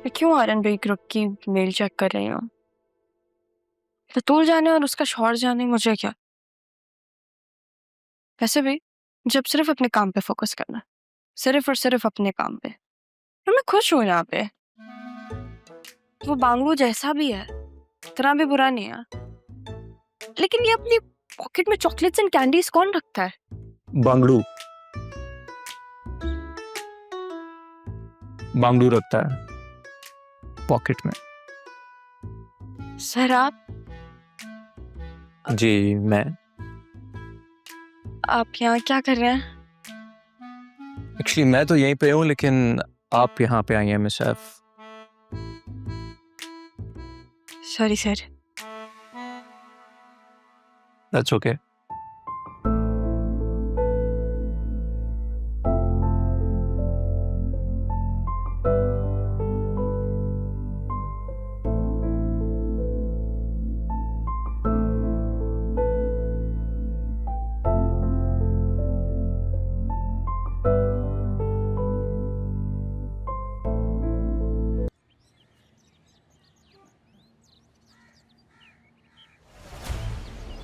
मैं क्यों आर्यन भाई ग्रुप की मेल चेक कर रही हूँ? बतूल जाने और उसका शौहर जाने मुझे क्या। वैसे भी जब सिर्फ अपने काम पे फोकस करना, सिर्फ और सिर्फ अपने काम पे, और मैं खुश हूँ यहाँ पे। वो बांगलू जैसा भी है इतना भी बुरा नहीं है, लेकिन ये अपनी पॉकेट में चॉकलेट्स एंड कैंडीज कौन रखता है? बांगड़ू बांगड़ू रखता है पॉकेट में। सर आप जी मैं यहाँ क्या कर रहे हैं? एक्चुअली मैं तो यहीं पे हूँ, लेकिन आप यहाँ पे आई हैं miss Saif. Sorry sir. That's okay.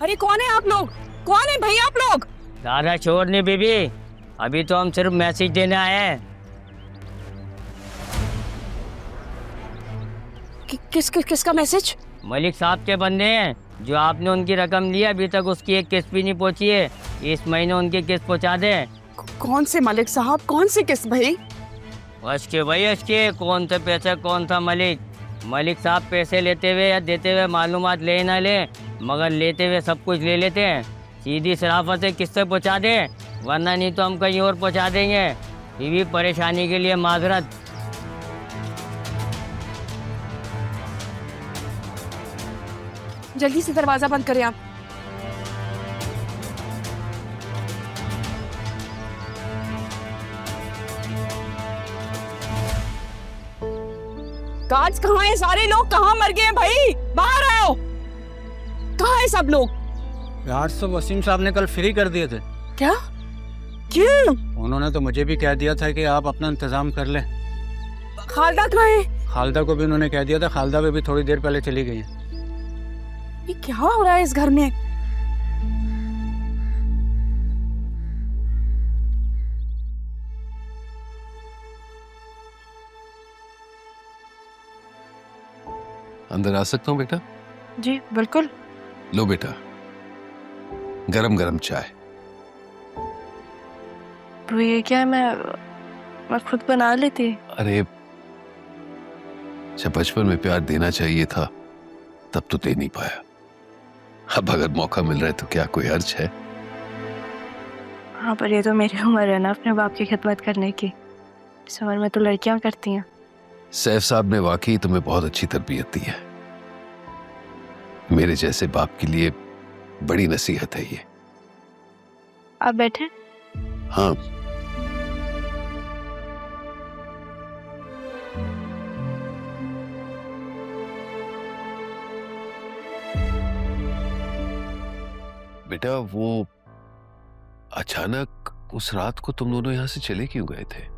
अरे कौन है आप लोग? कौन है भाई आप लोग? दादा शोर नहीं बीबी, अभी तो हम सिर्फ मैसेज देने आए हैं। किसका मैसेज? मलिक साहब के बंदे हैं, जो आपने उनकी रकम ली, अभी तक उसकी एक किस्त भी नहीं पहुंची है। इस महीने उनकी किस्त पहुंचा दे। कौन से मलिक साहब? कौन सी किस्त भाई? अशके भाई अशके, कौन सा पैसा कौन सा मलिक? मलिक साहब पैसे लेते हुए या देते हुए मालूमात ले ना ले, मगर लेते हुए सब कुछ ले लेते हैं। सीधी शराफत से किस्त पहुंचा दे, वरना नहीं तो हम कहीं और पहुंचा देंगे। बीवी परेशानी के लिए माजरत। जल्दी से दरवाजा बंद करें आप। गार्ड्स कहाँ हैं? सारे लोग कहाँ मर गए हैं भाई? बाहर आओ। कहाँ हैं सब लोग? यार तो वसीम साहब ने कल फ्री कर दिए थे। क्या? क्यों? उन्होंने तो मुझे भी कह दिया था कि आप अपना इंतजाम कर लें। खालदा कहाँ है? खालदा को भी उन्होंने कह दिया था। खालदा भी थोड़ी देर पहले चली गई है। ये क्या हो रहा है इस घर में? अंदर आ सकता हूँ बेटा? जी बिल्कुल। लो बेटा, गरम गरम चाय। तो ये क्या है, मैं खुद बना लेती। अरे जब बचपन में प्यार देना चाहिए था तब तो दे नहीं पाया। अब अगर मौका मिल रहा है तो क्या कोई अर्ज है? हाँ, पर ये तो मेरी उम्र है ना अपने बाप की खिदमत करने की। इस उम्र में तो लड़कियां करती हैं। सैफ साहब ने वाकई तुम्हें बहुत अच्छी तरबियत दी है। मेरे जैसे बाप के लिए बड़ी नसीहत है ये। आप बैठे। हाँ, बेटा वो अचानक उस रात को तुम दोनों यहां से चले क्यों गए थे?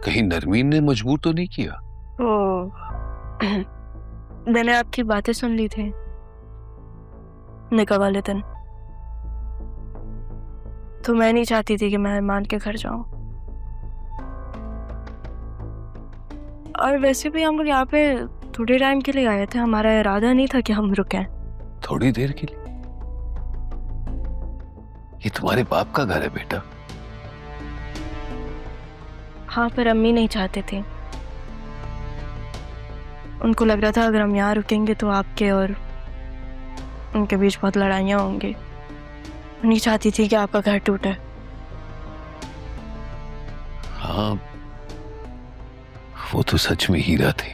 कहीं नरमीन ने मजबूर तो नहीं किया? मैंने आपकी बातें सुन ली थी निकाह वाले दिन, तो मैं नहीं चाहती थी कि मेहमान के घर जाऊं। और वैसे भी हम लोग यहाँ पे थोड़े टाइम के लिए आए थे, हमारा इरादा नहीं था कि हम रुकें। थोड़ी देर के लिए? ये तुम्हारे बाप का घर है बेटा। हाँ, पर अम्मी नहीं चाहते थे। उनको लग रहा था अगर हम यहाँ रुकेंगे तो आपके और उनके बीच बहुत लड़ाइयाँ होंगी। नहीं चाहती थी कि आपका घर टूटे। हाँ, वो तो सच में हीरा थी।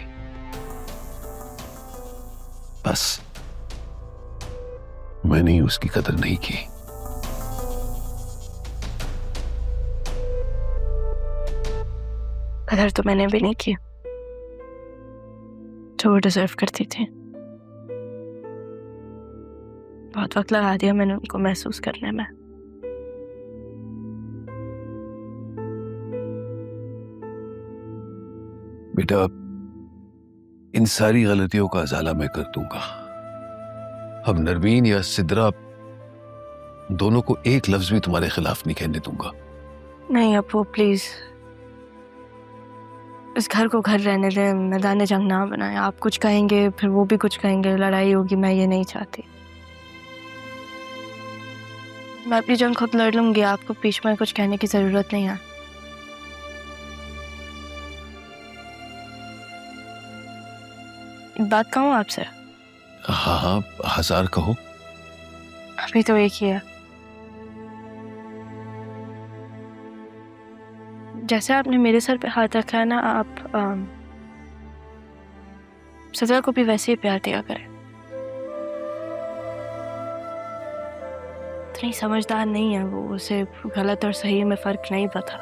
बस मैंने ही उसकी कदर नहीं की। कदर तो मैंने भी नहीं की जो वो डिजर्व करती थी। बहुत वक्त लगा दिया मैंने उनको महसूस करने में। बेटा, इन सारी गलतियों का अजाला मैं कर दूंगा। अब नरवीन या सिद्रा दोनों को एक लफ्ज भी तुम्हारे खिलाफ नहीं कहने दूंगा। नहीं अप्पू प्लीज, इस घर को घर रहने दे, मैदान जंग ना बनाए। आप कुछ कहेंगे फिर वो भी कुछ कहेंगे, लड़ाई होगी, मैं ये नहीं चाहती। मैं अपनी जंग खुद लड़ लूंगी, आपको बीच में कुछ कहने की जरूरत नहीं है। एक बात कहूँ आपसे? हाँ हाँ, 1000 कहो। अभी तो एक ही है। जैसे आपने मेरे सर पे हाथ रखा है ना, आप सजा को भी वैसे ही प्यार दिया करें। इतनी समझदार नहीं है वो, उसे गलत और सही में फर्क नहीं पता।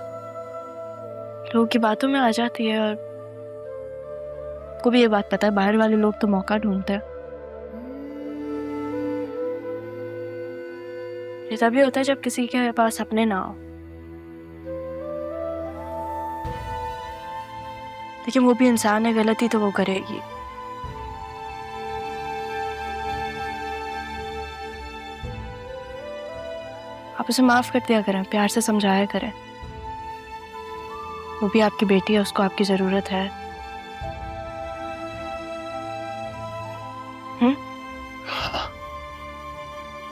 लोगों की बातों में आ जाती है, और को भी ये बात पता है बाहर वाले लोग तो मौका ढूंढते हैं। ये तभी होता है जब किसी के पास अपने ना हो। लेकिन वो भी इंसान है, गलती तो वो करेगी। आप उसे माफ कर दिया करें, प्यार से समझाया करें। वो भी आपकी बेटी है, उसको आपकी जरूरत है।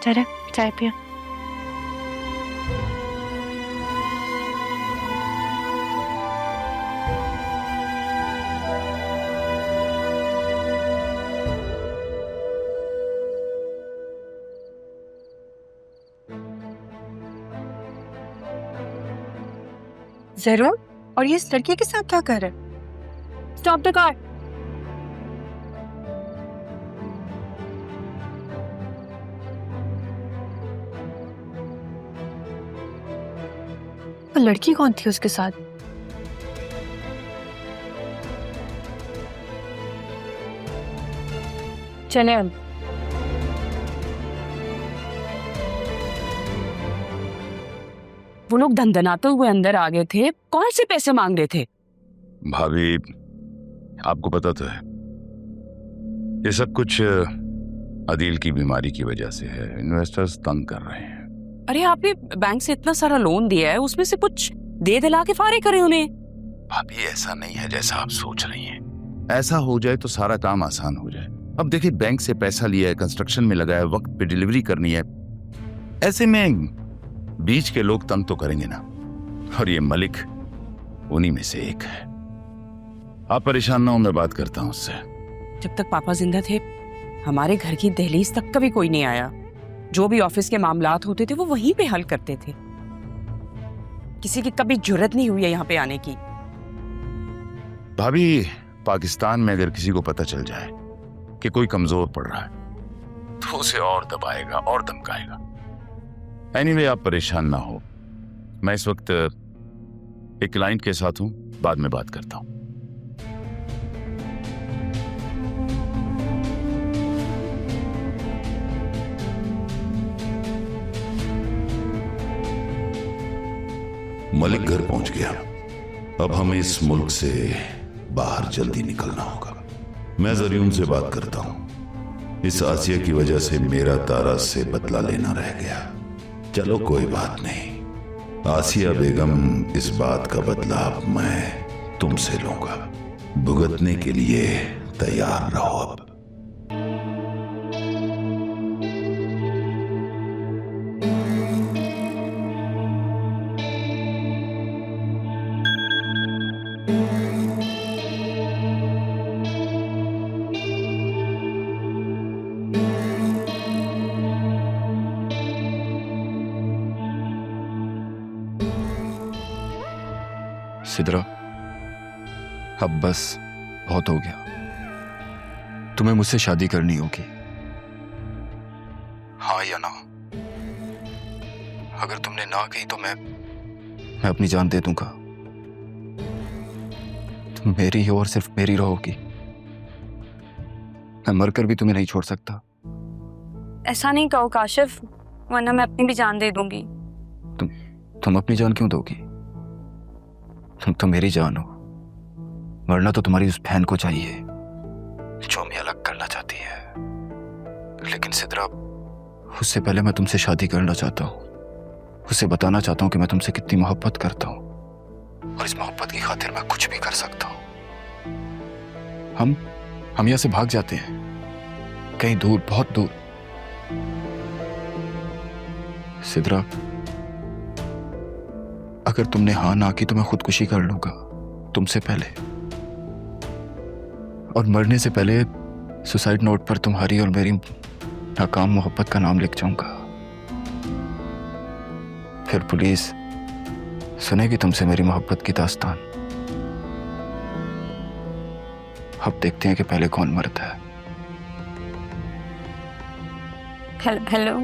चले चाय पिया। जरूर। और ये इस लड़की के साथ क्या कर रहे हैं? Stop the car. वो लड़की कौन थी उसके साथ? चले अब। वो लोग धंधनाते हुए अंदर आ गए थे, कौन से पैसे मांग रहे थे? भाभी, आपको पता तो है ये सब कुछ अदील की बीमारी की वजह से है। इन्वेस्टर्स तंग कर रहे हैं। अरे आपने बैंक से इतना सारा लोन दिया है, उसमें से कुछ दे दिला के फारे करे उन्हें। भाभी, ऐसा नहीं है जैसा आप सोच रही हैं। ऐसा हो जाए तो सारा काम आसान हो जाए। अब देखिए, बैंक से पैसा लिया है, कंस्ट्रक्शन में लगाया, वक्त पे डिलीवरी करनी है। ऐसे में बीच के लोग तंग तो करेंगे ना, और ये मलिक उन्हीं में से एक है। आप परेशान ना हो, मैं बात करता हूं उससे। जब तक पापा जिंदा थे हमारे घर की दहलीज तक कभी कोई नहीं आया। जो भी ऑफिस के मामलात होते थे वो वहीं पे हल करते थे। किसी की कभी जुर्रत नहीं हुई है यहाँ पे आने की। भाभी, पाकिस्तान में अगर किसी को पता चल जाए कि कोई कमजोर पड़ रहा है तो उसे और दबाएगा और धमकाएगा। एनीवे, आप परेशान ना हो। मैं इस वक्त एक क्लाइंट के साथ हूं, बाद में बात करता हूं। मलिक घर पहुंच गया। अब हमें इस मुल्क से बाहर जल्दी निकलना होगा। मैं जरियन से बात करता हूं। इस आसिया की वजह से मेरा तारा से बदला लेना रह गया। चलो कोई बात नहीं, आसिया बेगम, इस बात का बदला अब मैं तुमसे लूंगा। भुगतने के लिए तैयार रहो। अब सिद्रा, अब बस बहुत हो गया। तुम्हें मुझसे शादी करनी होगी, हाँ या ना? अगर तुमने ना कही तो मैं अपनी जान दे दूंगा। तुम मेरी हो और सिर्फ मेरी रहोगी। मैं मरकर भी तुम्हें नहीं छोड़ सकता। ऐसा नहीं कहो काशिफ, वरना मैं अपनी भी जान दे दूंगी। तुम अपनी जान क्यों दोगी? तुम तो मेरी जान हो, मरना तो तुम्हारी उस बहन को चाहिए जो हमें अलग करना चाहती है, लेकिन सिद्रा, उससे पहले मैं तुमसे शादी करना चाहता हूँ। उसे बताना चाहता हूँ कि मैं तुमसे कितनी मोहब्बत करता हूँ, और इस मोहब्बत की खातिर मैं कुछ भी कर सकता हूँ। हम यहाँ से भाग जाते हैं, कहीं दूर, बहुत दूर। सिद्रा, अगर तुमने हाँ ना की तो मैं खुदकुशी कर लूंगा तुमसे पहले, और मरने से पहले सुसाइड नोट पर तुम्हारी और मेरी नाकाम मोहब्बत का नाम लिख जाऊंगा। फिर पुलिस सुनेगी तुमसे मेरी मोहब्बत की दास्तान। अब देखते हैं कि पहले कौन मरता है। हेलो।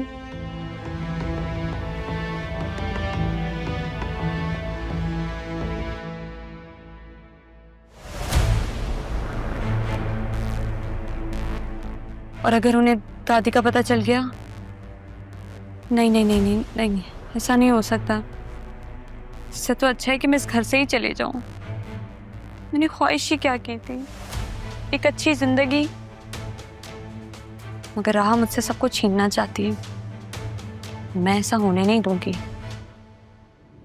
और अगर उन्हें दादी का पता चल गया? नहीं नहीं नहीं नहीं नहीं, नहीं। ऐसा नहीं हो सकता। इससे तो अच्छा है कि मैं इस घर से ही चले जाऊं। मैंने ख्वाहिश ही क्या की थी, एक अच्छी जिंदगी, मगर राह मुझसे सब कुछ छीनना चाहती है। मैं ऐसा होने नहीं दूंगी।